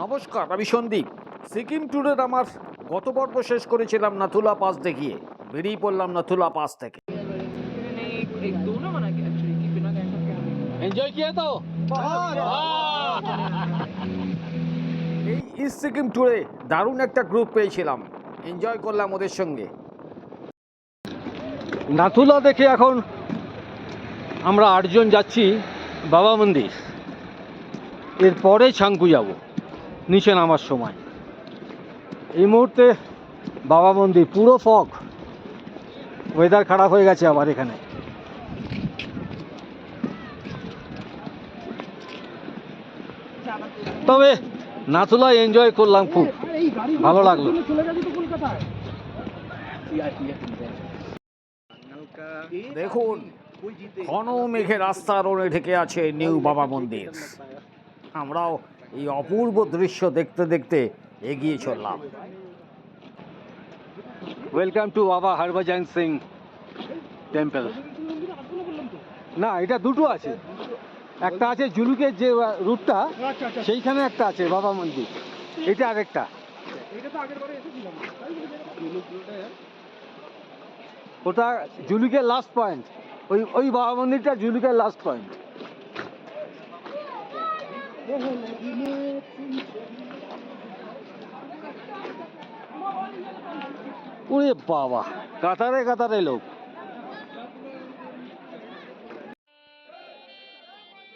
নমস্কার, আমি সন্দীপ। সিকিম ট্যুরের আমার গত পর্ব শেষ করেছিলাম নাথুলা পাস দেখিয়ে। বেরিয়ে পড়লাম নাথুলা পাস থেকে। एक दो ना बना के एक्चुअली कि बिना कैंप के এনজয় কিয়া তো এই ইস্ট সিকিম ট্যুরে দারুণ একটা গ্রুপ পেয়েছিলাম, এনজয় করলাম ওদের সঙ্গে। নাথুলা দেখে এখন আমরা 8জন যাচ্ছি বাবা মন্দির। এরপরে ছাংকু যাব নিচে নামার সময়। এই মুহূর্তে বাবা মন্দির পুরো ফগ, ওয়েদার খারাপ হয়ে গেছে আবার এখানে। তবে নাথুলা এনজয় করলাম, খুব ভালো লাগলো। দেখুন, ঘন মেঘে রাস্তা রোডে ঢেকে আছে নিউ বাবা মন্দির। আমরাও এই অপূর্ব দৃশ্য দেখতে দেখতে এগিয়ে চললাম। ওয়েলকাম টু বাবা হরভজন সিং টেম্পল। না, এটা দুটো আছে, একটা আছে জুলুকের যে রুটটা, সেইখানে একটা আছে বাবা মন্দির, এটা আরেকটা। ওটা জুলুকের লাস্ট পয়েন্ট, ওই ওই বাবা মন্দিরটা জুলুকের লাস্ট পয়েন্ট। ওরে বাবা, কাতারে কাতারে লোক।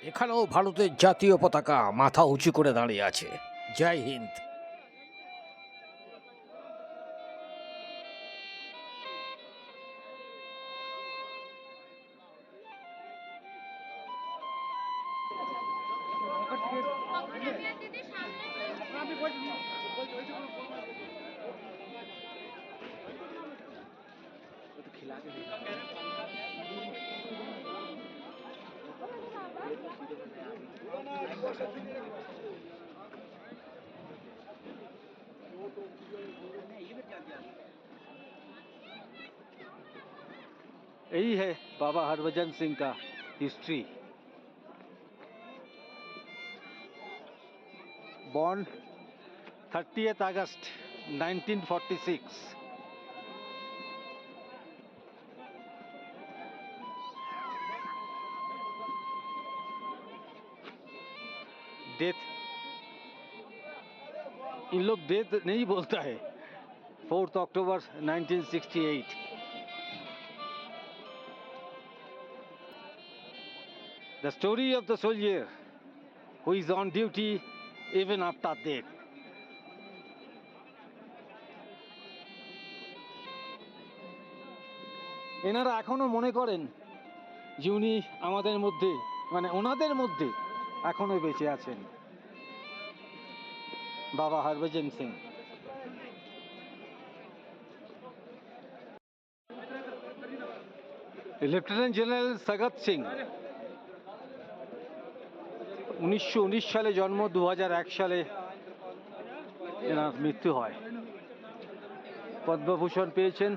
এখানেও ভারতের জাতীয় পতাকা মাথা উঁচু করে দাঁড়িয়ে আছে। জয় হিন্দ। यही है बाबा हरभजन सिंह का हिस्ट्री। बॉर्न 30th अगस्त 1946। डेथ, इन लोग डेथ नहीं बोलता है। 4th October 1968। The story of the soldier who is on duty even after death. এনারা এখনো মনে করেন যে উনি আমাদের মধ্যে, মানে ওনাদের মধ্যে এখনো বেঁচে আছেন, বাবা হরভজন সিং। লেফটেন্যান্ট জেনারেল সগৎ সিং 1919 সালে জন্ম, 2001 সালে এনার মৃত্যু হয়। পদ্মভূষণ পেয়েছেন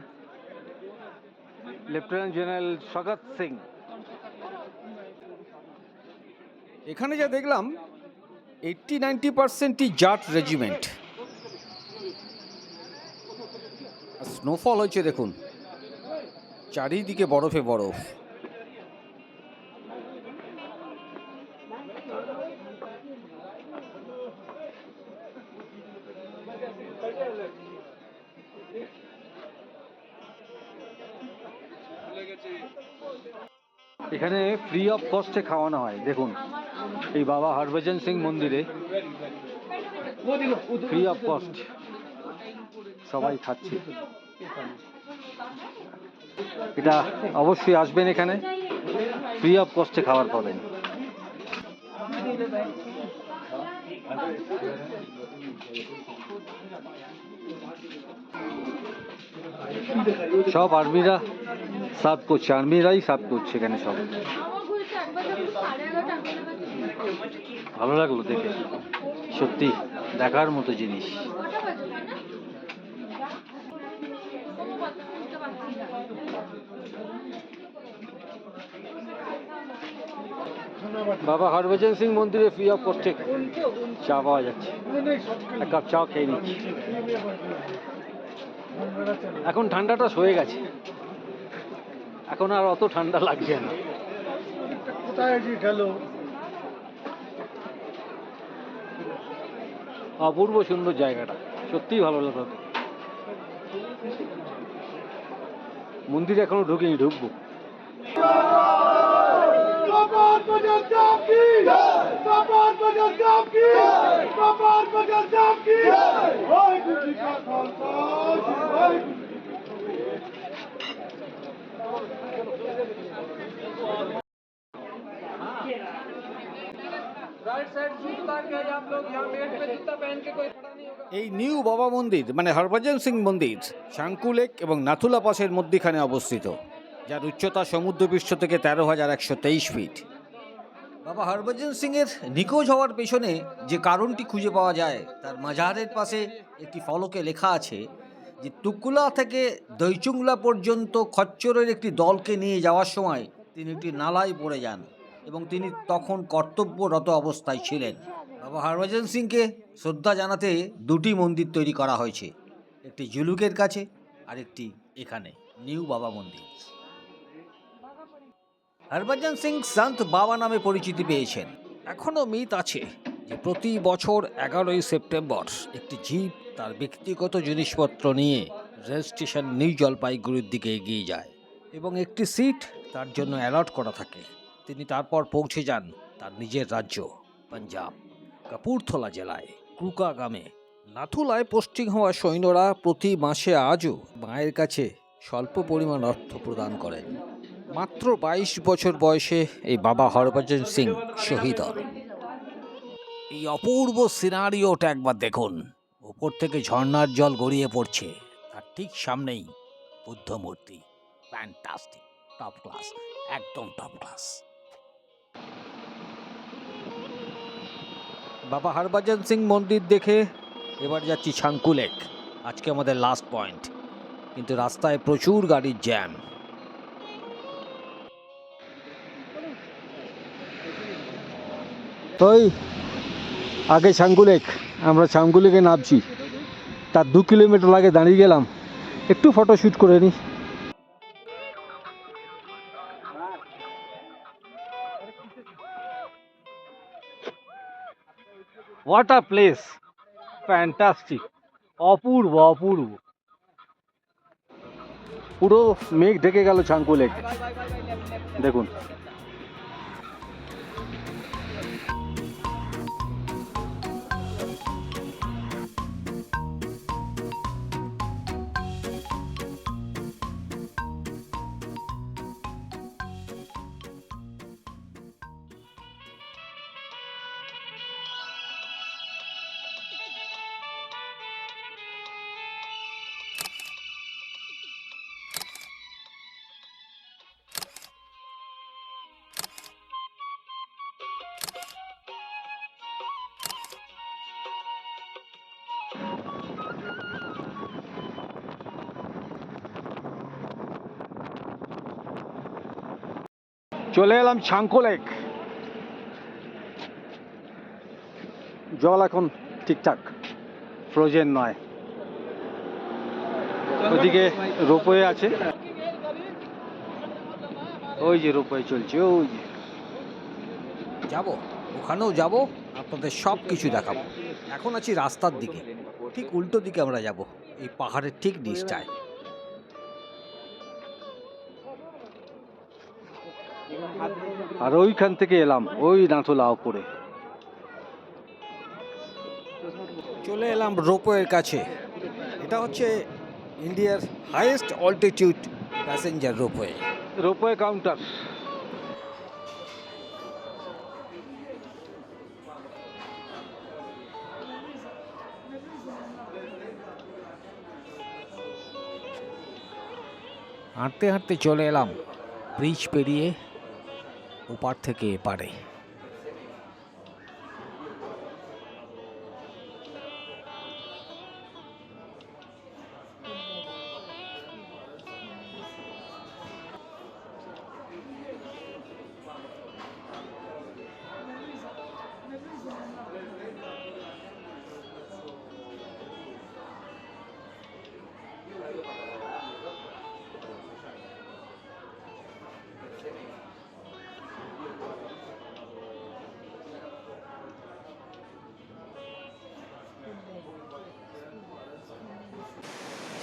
লেফটেন্যান্ট জেনারেল সগৎ সিং। এখানে যা দেখলাম 80-90% জাট রেজিমেন্ট। স্নোফল হয়েছে দেখুন, চারিদিকে বরফে বরফ। এখানে ফ্রি অফ কস্টে খাওয়ানো হয়। দেখুন, এই বাবা হরভজন সিং মন্দিরে ফ্রি অফ কস্ট সবাই খাচ্ছে। এটা অবশ্যই আসবেন, এখানে ফ্রি অফ কস্টে খাবার পাবেন। সব আর্মিরা সার্ভ করছে, আর্মিরাই সার্ভ করছে এখানে সব। ভালো লাগলো দেখে, সত্যি দেখার মতো জিনিস। বাবা হরভজন সিং মন্দিরে ফ্রি অফ কস্টে চা পাওয়া যাচ্ছে, এক কাপ চা খেয়ে নিচ্ছি। এখন ঠান্ডাটা সয়ে গেছে, এখন আর অত ঠান্ডা লাগছে না। অপূর্ব সুন্দর জায়গাটা, সত্যিই ভালো লাগলো। মন্দিরে এখনো ঢুকিনি, ঢুকবো। राइट साइड शूज उतार के आइए आप लोग, यहाँ मेट पे जूता पहन के कोई खड़ा नहीं होगा। এই নিউ বাবা মন্দির মানে হরভজন সিং মন্দির শাঙ্কু লেক এবং নাথুলা পাসের মধ্যখানে অবস্থিত, যার উচ্চতা সমুদ্রপৃষ্ঠ থেকে 13,123 ফিট। বাবা হরভজন সিংয়ের নিখোঁজ হওয়ার পেছনে যে কারণটি খুঁজে পাওয়া যায়, তার মাজারের পাশে একটি ফলকে লেখা আছে যে তুকুলা থেকে দইচুংলা পর্যন্ত খচ্চরের একটি দলকে নিয়ে যাওয়ার সময় তিনি একটি নালায় পড়ে যান এবং তিনি তখন কর্তব্যরত অবস্থায় ছিলেন। বাবা হরভজন সিংকে শ্রদ্ধা জানাতে দুটি মন্দির তৈরি করা হয়েছে, একটি জুলুকের কাছে আর একটি এখানে নিউ বাবা মন্দির। হরভজন সিং সন্ত বাবা নামে পরিচিতি পেয়েছেন। এখনও মিথ আছে যে প্রতি বছর 11ই সেপ্টেম্বর একটি জিপ তার ব্যক্তিগত জিনিসপত্র নিয়ে রেল স্টেশন নিউ জলপাইগুড়ির দিকে এগিয়ে যায় এবং একটি সিট তার জন্য অ্যালট করা থাকে। তিনি তারপর পৌঁছে যান তার নিজের রাজ্য পাঞ্জাব কাপুরথলা জেলায় ক্রুকা গ্রামে। নাথুলায় পোস্টিং হওয়া সৈন্যরা প্রতি মাসে আজও মায়ের কাছে স্বল্প পরিমাণ অর্থ প্রদান করেন। মাত্র 22 বছর বয়সে এই বাবা হরভজন সিং শহীদ হন। এই অপূর্ব সিনারিওটা একবার দেখুন, উপর থেকে ঝর্ণার জল গড়িয়ে পড়ছে, তার ঠিক সামনেই বুদ্ধ মূর্তি। ফ্যান্টাস্টিক, টপ ক্লাস, একদম টপ ক্লাস। বাবা হরভজন সিং মন্দির দেখে এবার যাচ্ছি ছাঙ্কু লেক, আজকে আমাদের লাস্ট পয়েন্ট। কিন্তু রাস্তায় প্রচুর গাড়ির জ্যাম। ওই আগে ছাঙ্কু লেক, আমরা ছাঙ্কু লেকে নামছি, তার 2 কিলোমিটার আগে দাঁড়িয়ে গেলাম, একটু ফটো শ্যুট করে নিই। হোয়াট আ প্লেস, ফ্যান্টাস্টিক, অপূর্ব অপূর্ব। পুরো মেঘ ঢেকে গেল ছাঙ্কু লেক, দেখুন। চলে এলাম ছাঙ্কু লেক। জল এখন ঠিকঠাক, ফ্রোজেন নয়। ওদিকে রোপওয়ে আছে, ওই যে রোপওয়ে চলছে, ওই যে যাব, ওখানেও যাব, আপনাদের সব কিছু দেখাবো। এখন আছি রাস্তার দিকে, ঠিক উল্টো দিকে আমরা যাব, এই পাহাড়ের ঠিক নিচটায়। আর ওইখান থেকে এলাম ওই নাথুলা উপরে। চলে এলাম রোপওয়ের কাছে। এটা হচ্ছে ইন্ডিয়ার highest altitude passenger ropeway, ropeway counter. হাঁটতে হাঁটতে চলে এলাম ব্রিজ পেরিয়ে ওপার থেকে এপারে।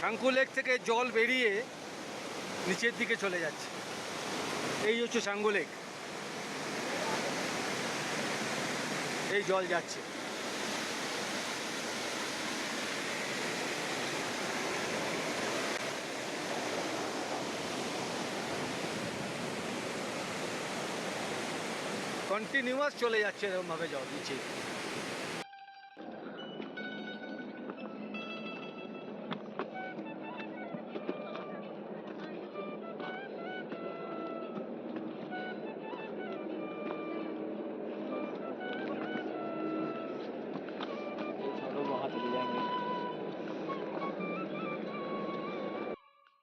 ছাঙ্কু লেক থেকে জল বেরিয়ে নিচের দিকে চলে যাচ্ছে। এই হচ্ছে ছাঙ্কু লেক, এই জল যাচ্ছে। কন্টিনিউয়াস চলে যাচ্ছে এরকমভাবে জল নিচে।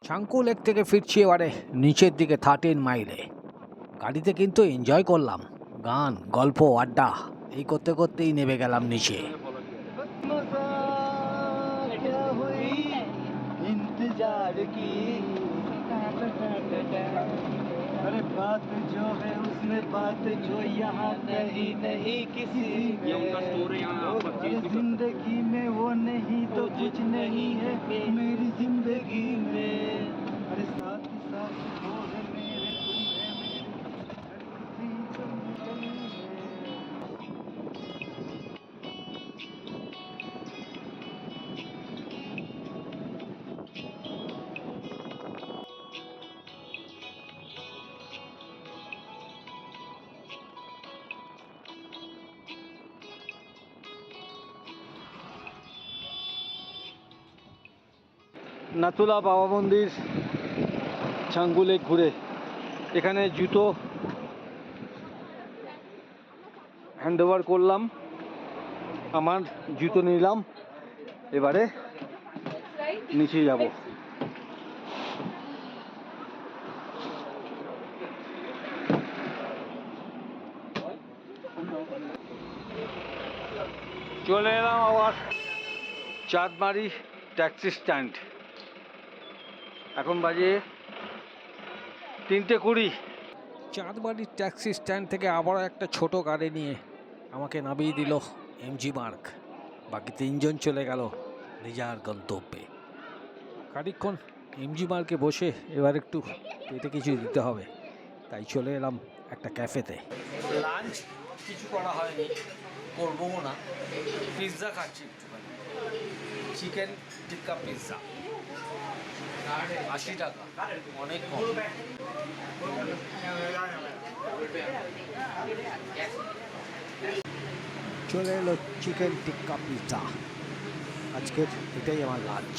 ছাঙ্কু লেক থেকে ফিরছি এবারে নিচের দিকে 13 মাইলে। গাড়িতে কিন্তু এনজয় করলাম, গান, গল্প, আড্ডা এই করতে করতেই নেমে গেলাম নিচে। अरे बात जो है उसमें बात जो यहाँ नहीं नहीं किसी ये उनका स्टोर है, यहाँ आप चीज भी जिंदगी में वो नहीं तो कुछ नहीं है मेरी जिंदगी में। अरे साथ ही साथ वो है मेरे तुम है मेरी जिंदगी में। নাতুলা বাবা মন্দির, ছাঙ্কু লেক ঘুরে এখানে জুতো হ্যান্ড ওভার করলাম, আমার জুতো নিলাম, এবারে নিচে যাব। চলে এলাম আবার চাঁদমারি ট্যাক্সি স্ট্যান্ড। এখন বাজে 3:20। চাঁদমারির ট্যাক্সি স্ট্যান্ড থেকে আবারও একটা ছোট গাড়ি নিয়ে আমাকে নামিয়ে দিল এমজি মার্গ। বাকি 3 জন চলে গেল নিজার গন্তব্যে। খানিকক্ষণ এমজি মার্গে বসে এবার একটু পেটে কিছু দিতে হবে, তাই চলে এলাম একটা ক্যাফেতে। লাঞ্চ কিছু করা হয়নি, করবো না, পিৎজা খাচ্ছি একটুখানি, চিকেন টিক্কা পিৎজা, 80 টাকা, অনেক কম। চলে এলো চিকেন টিক্কা পিৎজা, আজকের এটাই আমার লাঞ্চ।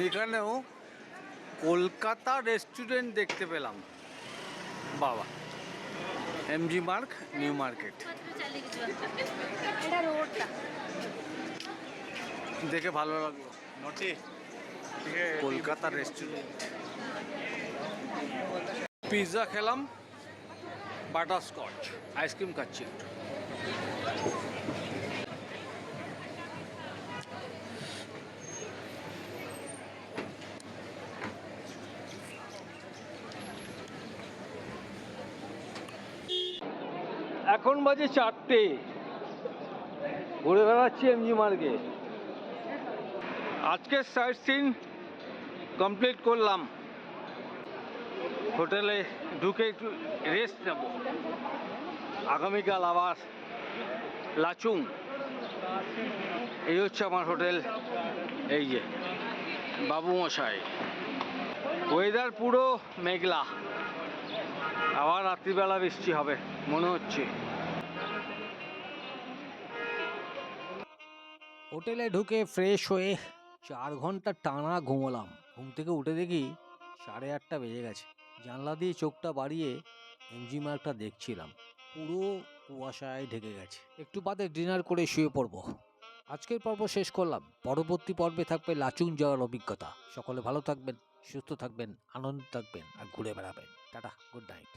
এখানেও কলকাতা রেস্টুরেন্ট দেখতে পেলাম, বাবা, এমজি মার্গ, নিউ মার্কেট, দেখে ভালো লাগলো। কলকাতা রেস্টুরেন্ট, পিৎজা খেলাম, বাটার স্কচ, আইসক্রিম খাচ্ছি একটু। এখন বাজে 4টে, ঘুরে বেড়াচ্ছি এমজি মার্গে। আজকের সাইট সিন কমপ্লিট করলাম, হোটেলে ঢুকে একটু রেস্ট নেব, আগামীকাল আবার লাচুং। এই হচ্ছে আমার হোটেল, এই যে বাবু মশাই। ওয়েদার পুরো মেঘলা, আবার রাত্রিবেলা বৃষ্টি হবে মনে হচ্ছে। হোটেলে ঢুকে ফ্রেশ হয়ে 4 ঘন্টা টানা ঘুমোলাম। ঘুম থেকে উঠে দেখি 8:30 বেজে গেছে। জানলা দিয়ে চোখটা বাড়িয়ে এমজি মার্গটা দেখছিলাম, পুরো কুয়াশায় ঢেকে গেছে। একটু বাদে ডিনার করে শুয়ে পড়বো। আজকের পর্ব শেষ করলাম, পরবর্তী পর্বে থাকবে লাচুং যাওয়ার অভিজ্ঞতা। সকলে ভালো থাকবেন, সুস্থ থাকবেন, আনন্দ থাকবেন আর ঘুরে বেড়াবেন। Tata, good night.